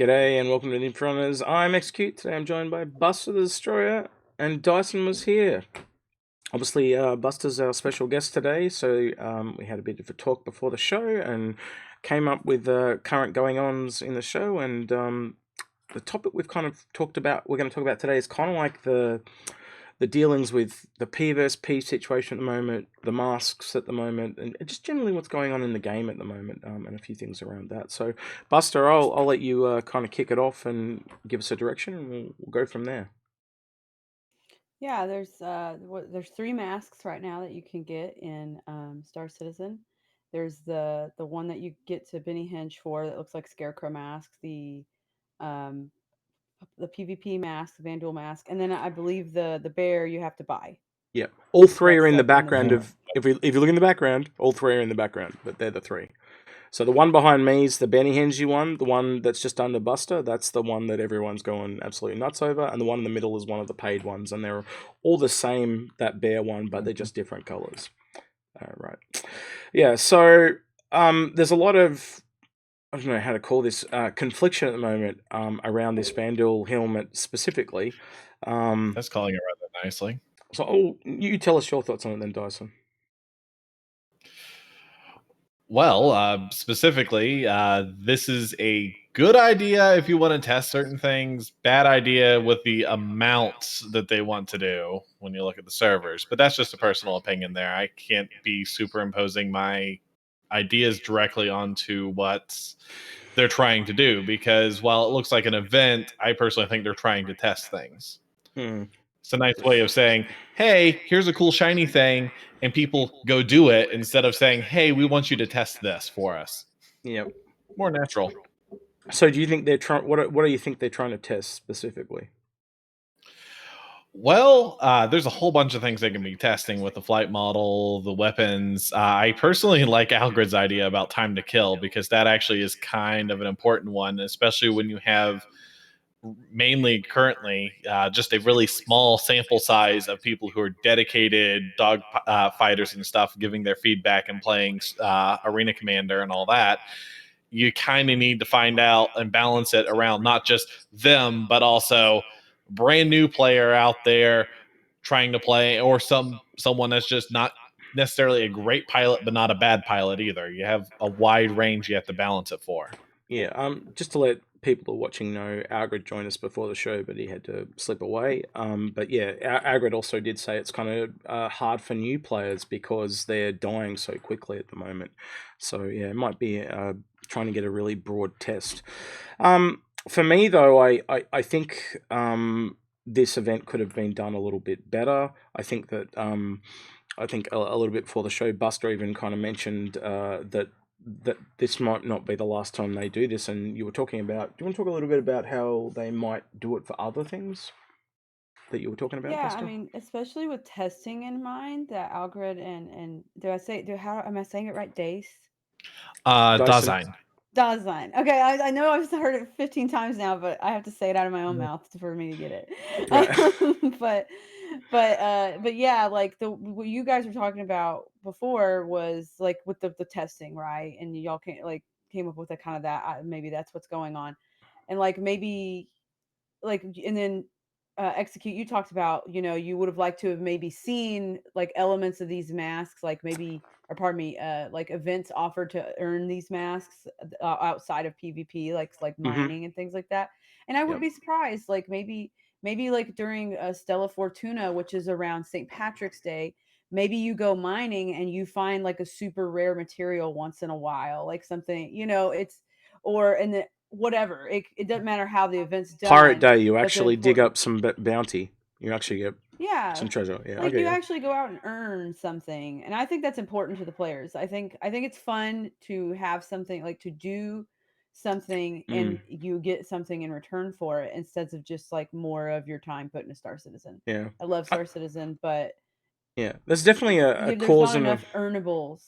G'day and welcome to the Inforunners. I'm Execute. Today I'm joined by Buster the Destroyer, and Dyson was here. Obviously, Buster's our special guest today, so we had a bit of a talk before the show and came up with current going-ons in the show. And the topic we've kind of talked about, we're going to talk about today, is kind of like the dealings with the P versus P situation at the moment, the masks at the moment, and just generally what's going on in the game at the moment, and a few things around that. So, Buster, I'll let you kind of kick it off and give us a direction, and we'll go from there. Yeah, there's three masks right now that you can get in Star Citizen. There's the one that you get to Benny Hinge for that looks like Scarecrow mask, um the PvP mask, the Vandal mask, and then I believe the bear you have to buy. Yeah, all three are That's in the like in the background center. of. If you look in the background, all three are in the background, but they're the three. So the one behind me is the Benny Hingy one, the one that's just under Buster. That's the one that everyone's going absolutely nuts over, and the one in the middle is one of the paid ones, and they're all the same, that bear one, but they're just different colors. Right. Yeah. So there's a lot of, I don't know how to call this, confliction at the moment around this Vandal helmet specifically. That's calling it rather nicely. So you tell us your thoughts on it then, Dyson. Well, specifically, this is a good idea if you want to test certain things. Bad idea with the amounts that they want to do when you look at the servers. But that's just a personal opinion there. I can't be superimposing my ideas directly onto what they're trying to do because while it looks like an event, I personally think they're trying to test things. Hmm. It's a nice way of saying, hey, here's a cool shiny thing, and people go do it instead of saying, hey, we want you to test this for us. Yeah. More natural. So do you think they're trying? What do you think they're trying to test specifically? Well, there's a whole bunch of things they can be testing with the flight model, the weapons. I personally like Algrid's idea about time to kill because that actually is kind of an important one, especially when you have mainly currently just a really small sample size of people who are dedicated dog fighters and stuff, giving their feedback and playing Arena Commander and all that. You kind of need to find out and balance it around not just them, but also brand new player out there trying to play, or someone that's just not necessarily a great pilot, but not a bad pilot either. You have a wide range you have to balance it for. Yeah. Just to let people who are watching know, Algrid joined us before the show, but he had to slip away. But yeah, Algrid also did say it's kind of hard for new players because they're dying so quickly at the moment. So yeah, it might be trying to get a really broad test. For me though, I think this event could have been done a little bit better. I think that I think a little bit before the show, Buster even kind of mentioned that this might not be the last time they do this, and you were talking about. Do you want to talk a little bit about how they might do it for other things that you were talking about, Yeah, I Buster? mean, especially with testing in mind, that Algrid and how am I saying it right? Dyson. Dasein. Dasein. Okay, I know I've heard it 15 times now, but I have to say it out of my own mouth for me to get it. Right. But but yeah, like what you guys were talking about before was like with the testing, right? And y'all came up with a kind of that maybe that's what's going on, and like maybe like and then execute you talked about, you would have liked to have maybe seen like elements of these masks, like maybe, or pardon me, like events offered to earn these masks outside of PvP, like Mm-hmm. mining and things like that. And I Yep. wouldn't be surprised, like maybe like during Stella Fortuna, which is around St. Patrick's Day, maybe you go mining and you find like a super rare material once in a while, like something, it's, or in the whatever, it doesn't matter how the event's Pirate done, Day, you but the actually dig important, up some bounty. You actually get yeah, some treasure. Yeah, I like get you you. actually go out and earn something, and I think that's important to the players. I think it's fun to have something, like to do something Mm, and you get something in return for it, instead of just like more of your time put in a Star Citizen. yeah. I love I, Star Citizen, but yeah. There's definitely a there's cause not and a. enough earnables.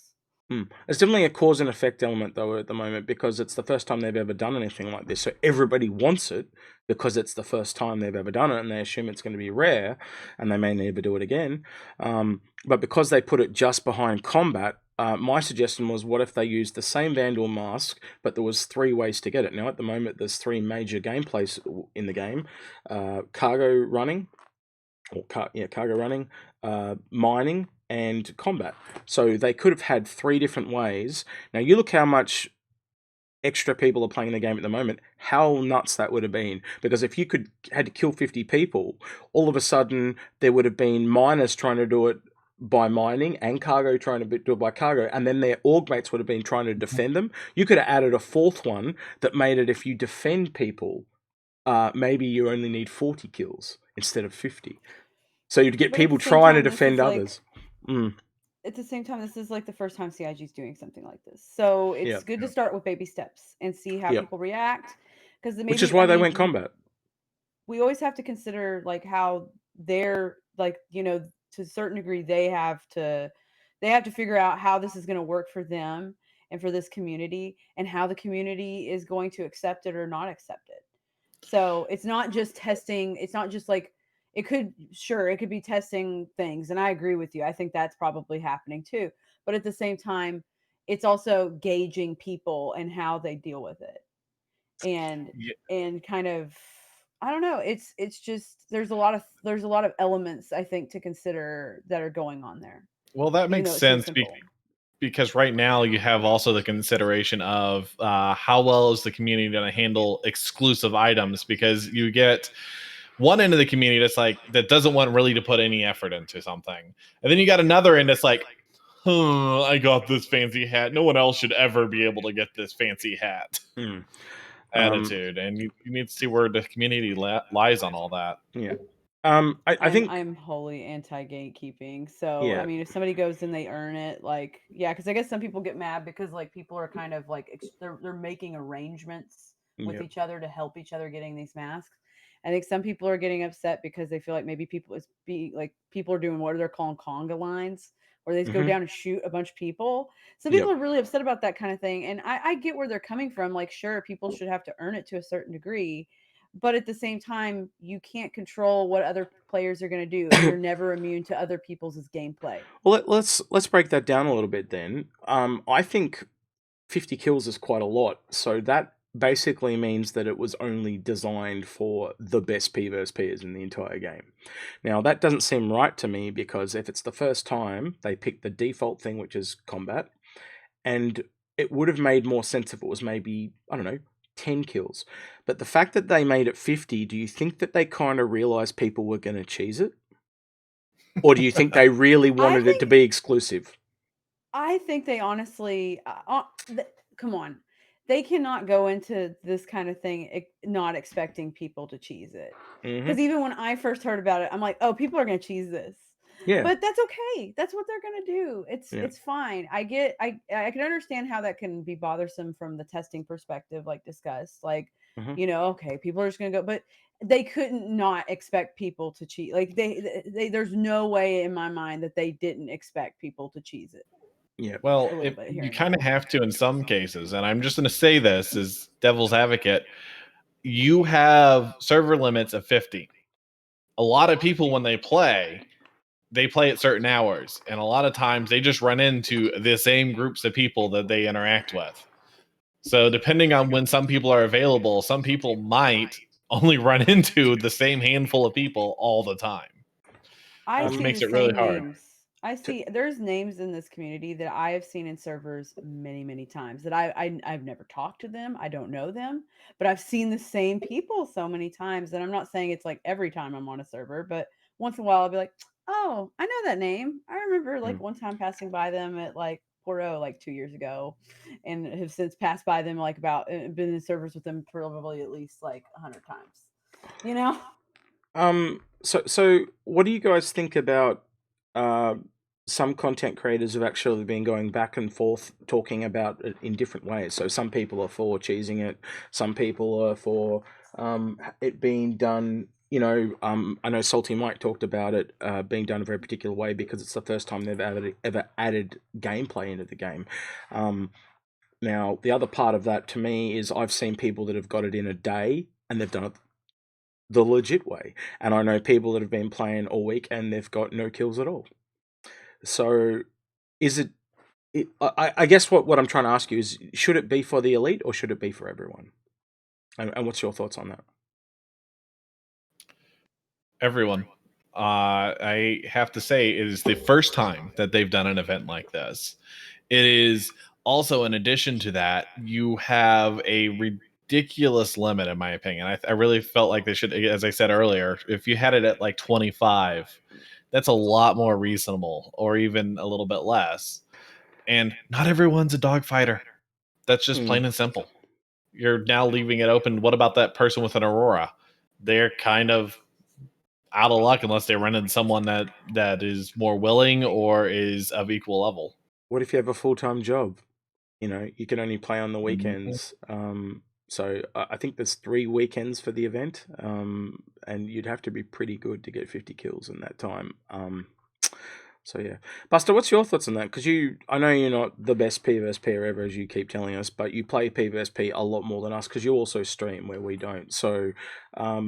There's definitely a cause and effect element though at the moment because it's the first time they've ever done anything like this. So everybody wants it because it's the first time they've ever done it, and they assume it's going to be rare, and they may never do it again. But because they put it just behind combat, my suggestion was, what if they used the same Vandal mask, but there was 3 ways to get it? Now, at the moment, there's 3 major gameplays in the game: cargo running, cargo running, mining, and combat. So they could have had 3 different ways. Now, you look how much extra people are playing the game at the moment, how nuts that would have been. Because if you had to kill 50 people, all of a sudden there would have been miners trying to do it by mining and cargo trying to do it by cargo, and then their org mates would have been trying to defend them. You could have added a 4th one that made it, if you defend people, maybe you only need 40 kills instead of 50. So you'd get people trying to defend others. At the same time, this is like the first time CIG is doing something like this, so it's good to start with baby steps and see how people react. Because which is why they went combat. We always have to consider like how they're like, to a certain degree they have to figure out how this is going to work for them and for this community, and how the community is going to accept it or not accept it. So it's not just testing. It's not just like, it could be testing things. And I agree with you. I think that's probably happening too. But at the same time, it's also gauging people and how they deal with it. And kind of, I don't know. It's just, there's a lot of elements, I think, to consider that are going on there. Well, that makes sense because right now you have also the consideration of how well is the community going to handle exclusive items, because you get one end of the community that doesn't want really to put any effort into something, and then you got another end that's like, I got this fancy hat, no one else should ever be able to get this fancy hat attitude. And you need to see where the community lies on all that. I think I'm wholly anti-gatekeeping. So I mean, if somebody goes and they earn it, like, because I guess some people get mad because like people are kind of like they're making arrangements with each other to help each other getting these masks. I think some people are getting upset because they feel like maybe people are doing what they're calling conga lines, where they just go down and shoot a bunch of people. Some people are really upset about that kind of thing, and I get where they're coming from. Like, sure, people should have to earn it to a certain degree. But at the same time, you can't control what other players are going to do. And you're never immune to other people's gameplay. Well, let's break that down a little bit then. I think 50 kills is quite a lot. So that basically means that it was only designed for the best P versus Pers in the entire game. Now, that doesn't seem right to me, because if it's the first time, they picked the default thing, which is combat. And it would have made more sense if it was maybe, I don't know, 10 kills. But the fact that they made it 50, do you think that they kind of realized people were going to cheese it? Or do you think they really wanted it to be exclusive? I think they honestly, come on. They cannot go into this kind of thing not expecting people to cheese it. Because even when I first heard about it, I'm like, oh, people are going to cheese this. Yeah. But that's okay. That's what they're going to do. It's fine. I can understand how that can be bothersome from the testing perspective, like discussed. Like, okay, people are just going to go, but they couldn't not expect people to cheat. Like they there's no way in my mind that they didn't expect people to cheese it. Yeah. Well, you kind of have to in some cases, and I'm just going to say this as devil's advocate. You have server limits of 50. A lot of people, when they play at certain hours, and a lot of times they just run into the same groups of people that they interact with. So depending on when some people are available, some people might only run into the same handful of people all the time. Which makes it really hard. I see there's names in this community that I have seen in servers many, many times that I've never talked to them. I don't know them, but I've seen the same people so many times. And I'm not saying it's like every time I'm on a server, but once in a while I'll be like, oh, I know that name. I remember like one time passing by them at like Porto like 2 years ago, and have since passed by them like been in servers with them probably at least like 100 times. So what do you guys think about some content creators have actually been going back and forth talking about it in different ways? So some people are for cheesing it, some people are for it being done. I know Salty Mike talked about it being done a very particular way because it's the first time they've ever added gameplay into the game. Now, the other part of that to me is I've seen people that have got it in a day and they've done it the legit way. And I know people that have been playing all week and they've got no kills at all. So is it I guess what I'm trying to ask you is, should it be for the elite or should it be for everyone? And what's your thoughts on that? Everyone. I have to say, it is the first time that they've done an event like this. It is also, in addition to that, you have a ridiculous limit, in my opinion. I really felt like they should, as I said earlier, if you had it at like 25, that's a lot more reasonable, or even a little bit less. And not everyone's a dogfighter. That's just plain and simple. You're now leaving it open. What about that person with an Aurora? They're kind of out of luck unless they run into someone that is more willing or is of equal level. What if you have a full-time job? You can only play on the weekends. So I think there's 3 weekends for the event, and you'd have to be pretty good to get 50 kills in that time. So yeah, Buster, what's your thoughts on that? Because I know you're not the best PvSPer ever, as you keep telling us, but you play PvSP a lot more than us because you also stream where we don't. So, how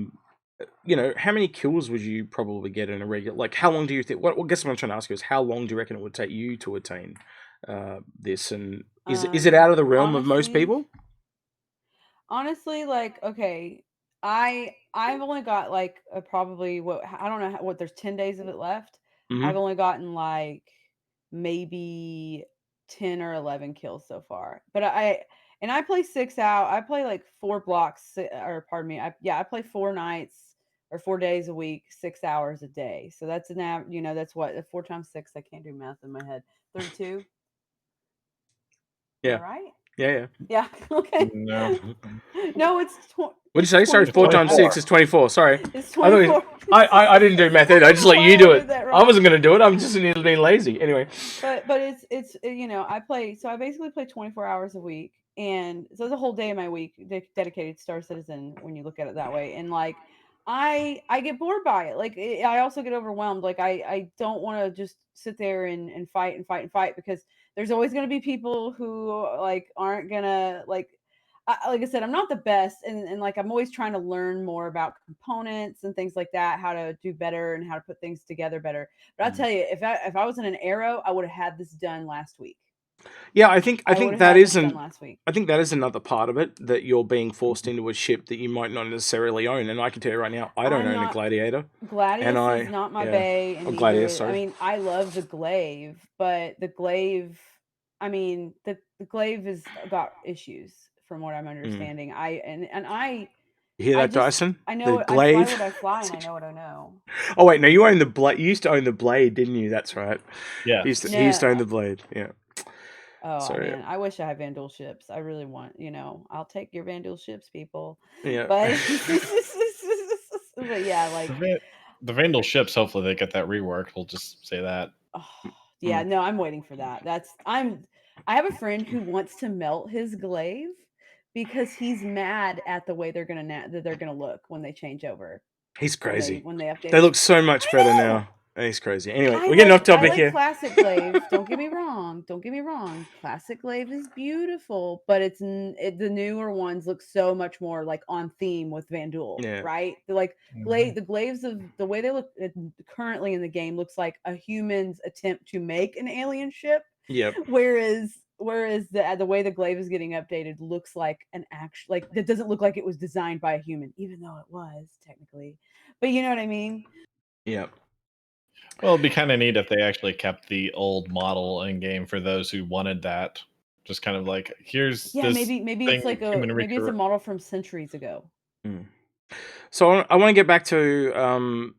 many kills would you probably get in a regular? Like, how long do you think? What I guess what I'm trying to ask you is, how long do you reckon it would take you to attain this? And is it out of the realm of most people? Honestly, like, okay, I've only got like probably I don't know what there's 10 days of it left. I've only gotten like maybe 10 or 11 kills so far. But I play 6 out. I play like 4 blocks, or pardon me. I play 4 nights or 4 days a week, 6 hours a day. So that's that's what 4 times 6. I can't do math in my head. 32. Yeah. Am I right? Yeah. Yeah. Okay. No. No, it's What did you say? Sorry, 4 times 6 is 24. Sorry. It's 24. I didn't do math either. I just let you do it. I Wrong. wasn't going to do it. I'm just being lazy. Anyway. But it's I play, so I basically play 24 hours a week, and so it's a whole day of my week dedicated to Star Citizen when you look at it that way. And like I get bored by it. Like I also get overwhelmed. Like I don't want to just sit there and fight and fight and fight, because there's always going to be people who like aren't gonna like like I said, I'm not the best, and like I'm always trying to learn more about components and things like that, how to do better and how to put things together better. But I'll tell you, if I was in an arrow, I would have had this done last week. Yeah, I think that isn't. Last week. I think that is another part of it, that you're being forced into a ship that you might not necessarily own. And I can tell you right now, I don't own a Gladiator. Gladius is not my bay. And Gladius, sorry. I mean, I love the Glaive, but the Glaive, I mean, the Glaive has got issues from what I'm understanding. I you hear that, Dasein? I know the Glaive. I fly what I fly, and I know what I know. Oh wait, no, you own the blade. You used to own the blade, didn't you? That's right. Yeah. He used to own the blade. Yeah. Oh, sorry, man, I wish I had Vandal ships. I really want, I'll take your Vandal ships, people. Yeah. But but yeah, like the Vandal ships, hopefully they get that reworked. We'll just say that. Oh, yeah, no, I'm waiting for that. I have a friend who wants to melt his Glaive because he's mad at the way they're gonna look when they change over. He's crazy. When they update. They look so much better now. He's crazy. Anyway, we're getting off topic here. Classic Glaive. Don't get me wrong. Classic Glaive is beautiful, but the newer ones look so much more like on theme with Vandal, right? They're like the Glaives of the way they look currently in the game looks like a human's attempt to make an alien ship. Yep. Whereas the way the Glaive is getting updated looks like an actual, like, that doesn't look like it was designed by a human, even though it was technically. But you know what I mean? Yep. Well, it'd be kind of neat if they actually kept the old model in game for those who wanted that. Just kind of like, here's this maybe it's like maybe it's a model from centuries ago. So I want to get back to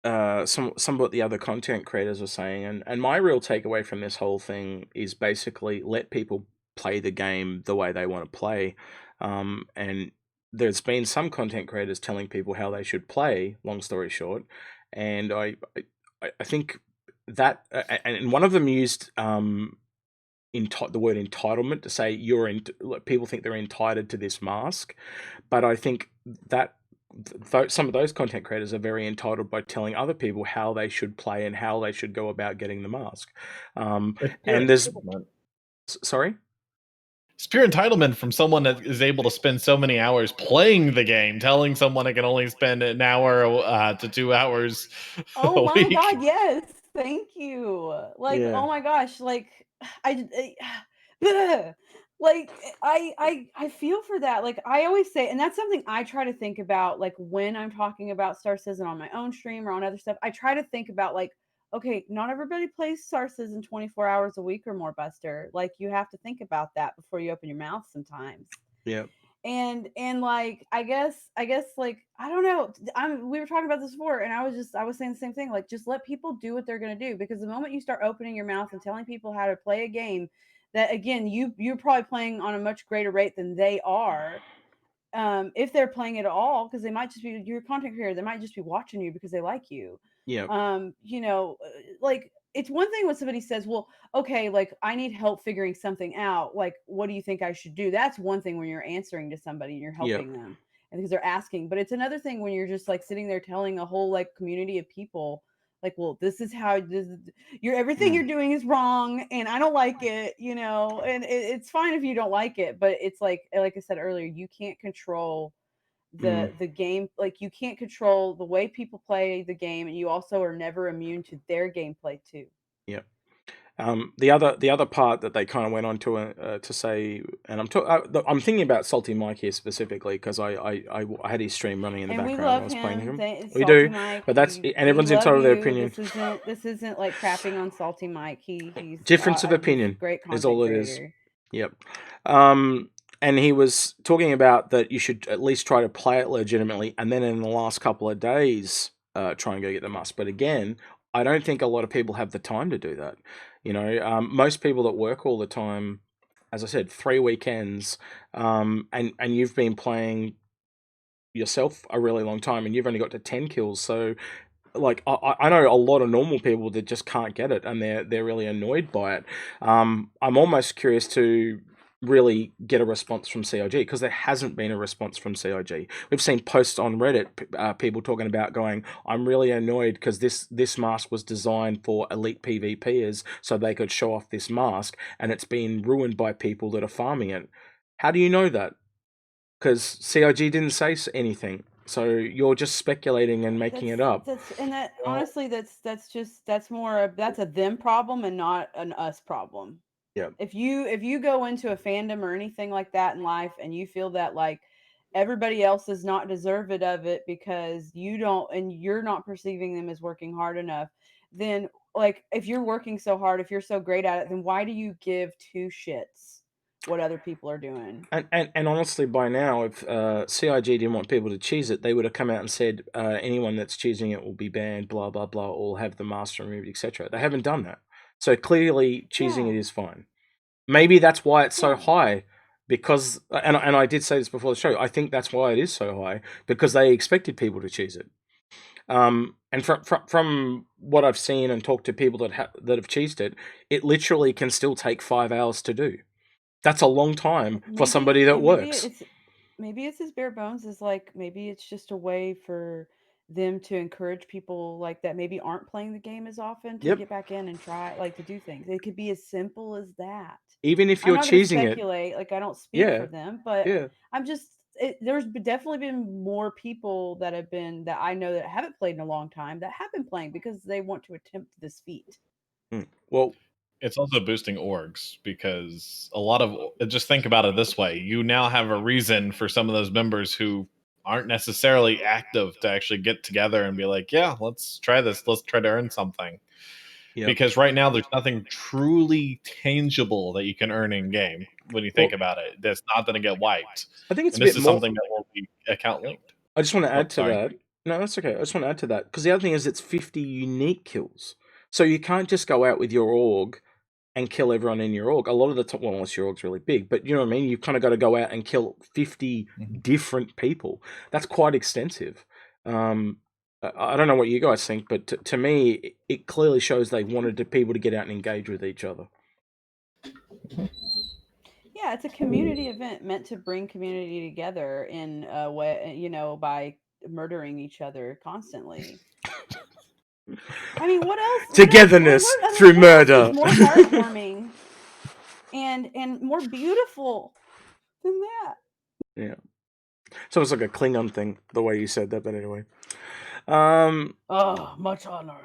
some of what the other content creators are saying, and my real takeaway from this whole thing is basically let people play the game the way they want to play, and there's been some content creators telling people how they should play. Long story short, and I think that, and one of them used the word entitlement to say people think they're entitled to this mask, but I think that some of those content creators are very entitled by telling other people how they should play and how they should go about getting the mask. And there's sorry. It's pure entitlement from someone that is able to spend so many hours playing the game, telling someone they can only spend an hour to 2 hours. Oh my god, yes. Thank you. Like, oh my gosh, like, like I feel for that. Like I always say, and that's something I try to think about, like when I'm talking about Star Citizen on my own stream or on other stuff. I try to think about like, okay, not everybody plays Star Citizen 24 hours a week or more, Buster. Like you have to think about that before you open your mouth sometimes. Yeah. And like I guess like I don't know, we were talking about this before, and I was saying the same thing, like just let people do what they're going to do, because the moment you start opening your mouth and telling people how to play a game that, again, you're probably playing on a much greater rate than they are, if they're playing it at all, because they might just be your content creator, they might just be watching you because they like you. Yeah. Like it's one thing when somebody says, well, okay, like I need help figuring something out, like what do you think I should do? That's one thing when you're answering to somebody and you're helping them, and because they're asking. But it's another thing when you're just like sitting there telling a whole like community of people, like, well, this is how you're everything you're doing is wrong and I don't like it, and it's fine if you don't like it, but it's like I said earlier, you can't control the game. Like you can't control the way people play the game, and you also are never immune to their gameplay too. Yeah. The other part that they kind of went on to say, and I'm thinking about Salty Mike here specifically because I had his stream running in the And we background when I love was playing him. him. We Salty do, Mike. but and We everyone's love entitled to their you. opinion. This isn't like crapping on Salty Mike. He's Difference of he's a opinion great is content all it is. creator. Yep. And he was talking about that you should at least try to play it legitimately, and then in the last couple of days, try and go get the mask. But again, I don't think a lot of people have the time to do that. Most people that work all the time, as I said, 3 weekends, and you've been playing yourself a really long time, and you've only got to 10 kills. So, like, I know a lot of normal people that just can't get it, and they're really annoyed by it. I'm almost curious to really get a response from CIG, because there hasn't been a response from CIG. We've seen posts on Reddit, people talking about going, I'm really annoyed because this mask was designed for elite PvPers so they could show off this mask, and it's been ruined by people that are farming it. How do you know that? Because CIG didn't say anything. So you're just speculating and making it up. Honestly, that's more that's a them problem and not an us problem. Yeah. If you go into a fandom or anything like that in life and you feel that like everybody else is not deserving of it because you don't, and you're not perceiving them as working hard enough, then like if you're working so hard, if you're so great at it, then why do you give two shits what other people are doing? And honestly, by now, if CIG didn't want people to cheese it, they would have come out and said anyone that's cheesing it will be banned, blah blah blah, or have the mask removed, etc. They haven't done that, so clearly cheesing it is fine. Maybe that's why it's so high, because and I did say this before the show. I think that's why it is so high, because they expected people to cheese it. And from what I've seen and talked to people that have cheesed it, it literally can still take 5 hours to do. That's a long time for somebody that works. Maybe it's as bare bones as like maybe it's just a way for them to encourage people like that maybe aren't playing the game as often to get back in and try, like, to do things. It could be as simple as that. Even if I'm you're not going to cheesing it, speculate, like I don't speak for them, but I'm just there's definitely been more people that I know that haven't played in a long time that have been playing because they want to attempt this feat. Well, it's also boosting orgs, because a lot of, just think about it this way, you now have a reason for some of those members who aren't necessarily active to actually get together and be like, yeah, let's try this, let's try to earn something. Because right now there's nothing truly tangible that you can earn in game when you think about it that's not going to get wiped. I think it's and a bit this is more something that will be account linked. I just want to add to that. No, that's okay. I just want to add to that, because the other thing is it's 50 unique kills. So you can't just go out with your org and kill everyone in your org. A lot of the time, well, unless your org's really big, but you know what I mean? You've kind of got to go out and kill 50 different people. That's quite extensive. I don't know what you guys think, but to me, it clearly shows they wanted people to get out and engage with each other. Yeah, it's a community event meant to bring community together in a way, by murdering each other constantly. I mean, what else? Togetherness through murder. More heartwarming and more beautiful than that. Yeah. It's almost like a Klingon thing, the way you said that, but anyway. Much honor.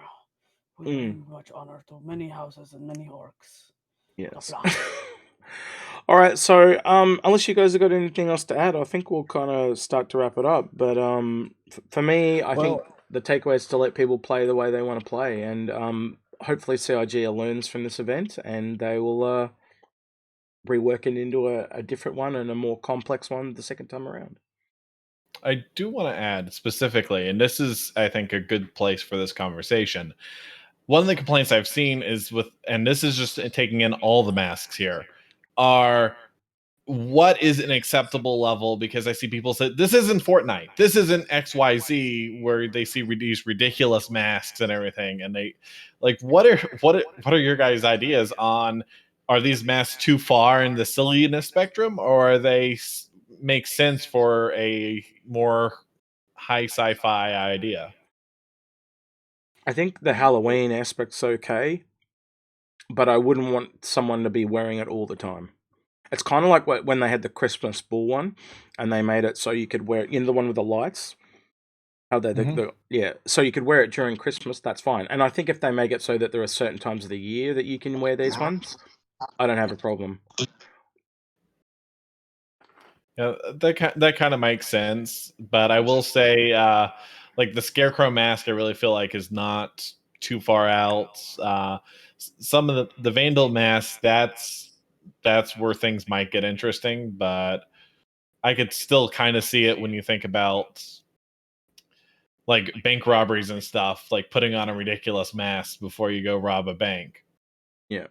We bring much honor to many houses and many orcs. Yes. Blah, blah. All right. So, unless you guys have got anything else to add, I think we'll kind of start to wrap it up. But for me, I think the takeaway is to let people play the way they want to play, and hopefully CIG learns from this event, and they will rework it into a different one and a more complex one the second time around. I do want to add specifically, and this is, I think, a good place for this conversation. One of the complaints I've seen is with, and this is just taking in all the masks here, are what is an acceptable level? Because I see people say this isn't Fortnite, this isn't XYZ, where they see these ridiculous masks and everything, and they like, what are your guys' ideas on, are these masks too far in the silliness spectrum, or are they make sense for a more high sci-fi idea? I think the Halloween aspect's okay, but I wouldn't want someone to be wearing it all the time. It's kind of like when they had the Christmas ball one, and they made it so you could wear, the one with the lights. How they, so you could wear it during Christmas. That's fine. And I think if they make it so that there are certain times of the year that you can wear these ones, I don't have a problem. Yeah, that kind of makes sense, but I will say, like the Scarecrow mask, I really feel like is not too far out. Some of the Vandal mask, that's where things might get interesting, but I could still kind of see it when you think about like bank robberies and stuff, like putting on a ridiculous mask before you go rob a bank. Yeah,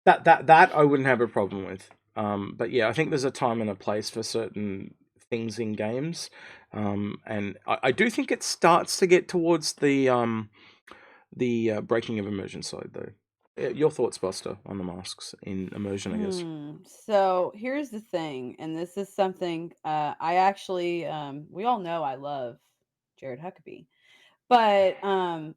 that I wouldn't have a problem with. But yeah, I think there's a time and a place for certain things in games, and I do think it starts to get towards the breaking of immersion side, though. Your thoughts, Buster, on the masks in immersion, I guess. So here's the thing, and this is something I actually we all know I love Jared Huckabee. But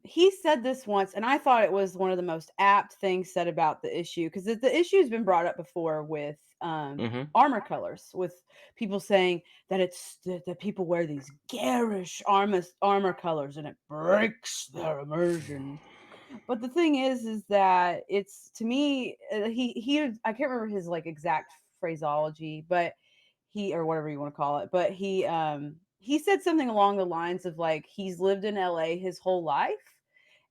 he said this once, and I thought it was one of the most apt things said about the issue, because the issue's been brought up before with armor colors, with people saying that that people wear these garish armor colors and it breaks their immersion. But the thing is that it's, to me, he I can't remember his like exact phraseology, but or whatever you want to call it, but he said something along the lines of like he's lived in LA his whole life,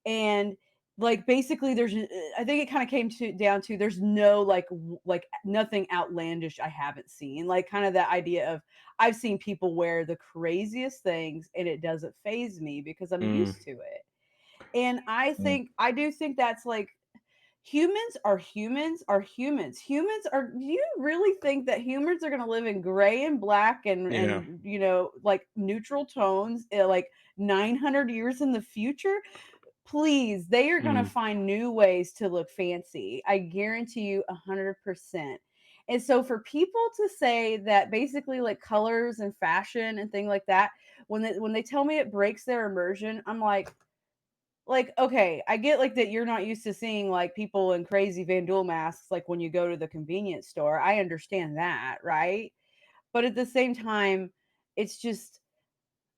and like basically there's I think it kind of came down to there's no like nothing outlandish I haven't seen, like kind of that idea of I've seen people wear the craziest things and it doesn't phase me because I'm used to it. And I do think that's like humans are humans are humans. Humans are, do you really think that humans are going to live in gray and black and like neutral tones like 900 years in the future? Please, they are going to find new ways to look fancy. I guarantee you 100%. And so for people to say that basically like colors and fashion and thing like that, when they tell me it breaks their immersion, I'm like, okay, I get like that you're not used to seeing like people in crazy Van Duel masks like when you go to the convenience store. I understand that, right? But at the same time, it's just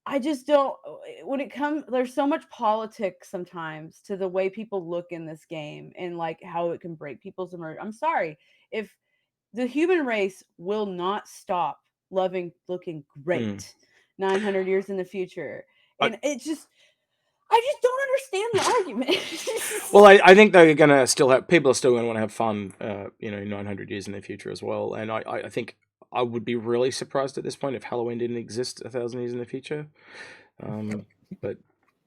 I just don't, when it comes, there's so much politics sometimes to the way people look in this game and like how it can break people's immersion. I'm sorry, if the human race will not stop looking great 900 years in the future. And it just I just don't understand the argument. Well, I think they're gonna still have, people are still gonna want to have fun, 900 years in the future as well. And I think I would be really surprised at this point if Halloween didn't exist 1,000 years in the future. But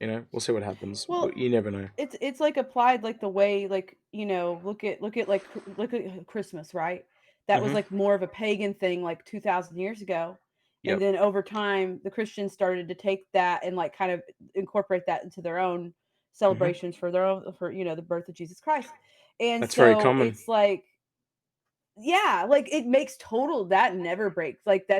we'll see what happens. Well, You never know. it's like applied like the way like look at Christmas, right? That was like more of a pagan thing like 2,000 years ago. Yep. And then over time, the Christians started to take that and like kind of incorporate that into their own celebrations for their own, for the birth of Jesus Christ. And That's very so common. it's like, yeah, like it makes total, that never breaks like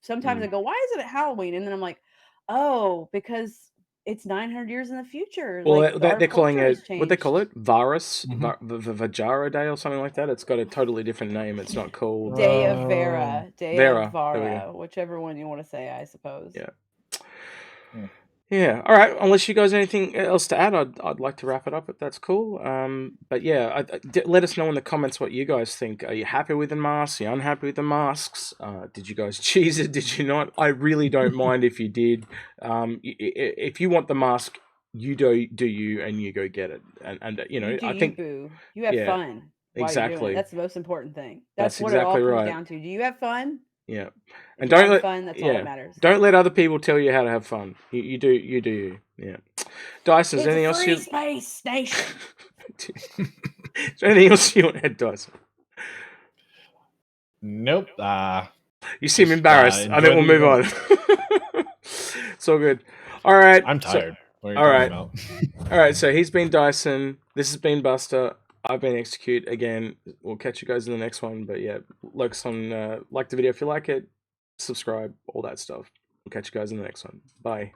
sometimes I go, why isn't it Halloween? And then I'm like, oh, because it's 900 years in the future. Well, Like our they're calling culture has it, what they changed. call it, Varus, Vajara Day or something like that. It's got a totally different name. It's not called Day of Vera, Day Vera. of Vara, whichever one you want to say, I suppose. Yeah. Yeah. All right. Unless you guys have anything else to add, I'd like to wrap it up if that's cool. But yeah, let us know in the comments what you guys think. Are you happy with the masks? Are you unhappy with the masks? Did you guys cheese it? Did you not? I really don't mind if you did. If you want the mask, you do you, and you go get it. And you know, You do I you, think boo. You have yeah, fun while you're doing it. exactly. That's the most important thing. That's That's what it all exactly comes right. down to. Do you have fun? Yeah. If And you're don't having let fun, that's all that matters. don't let other people tell you how to have fun. You do you. Yeah. Dyson, is It's there anything a else free you space station. is there anything else you want to add, Dyson? Nope. You seem Just, embarrassed. I think enjoy we'll the move on. event. It's all good. All right. I'm tired. What are you all talking right. about? All right. So he's been Dyson. This has been Buster. I've been Execute. Again, we'll catch you guys in the next one. But yeah, like the video if you like it. Subscribe. All that stuff. We'll catch you guys in the next one. Bye.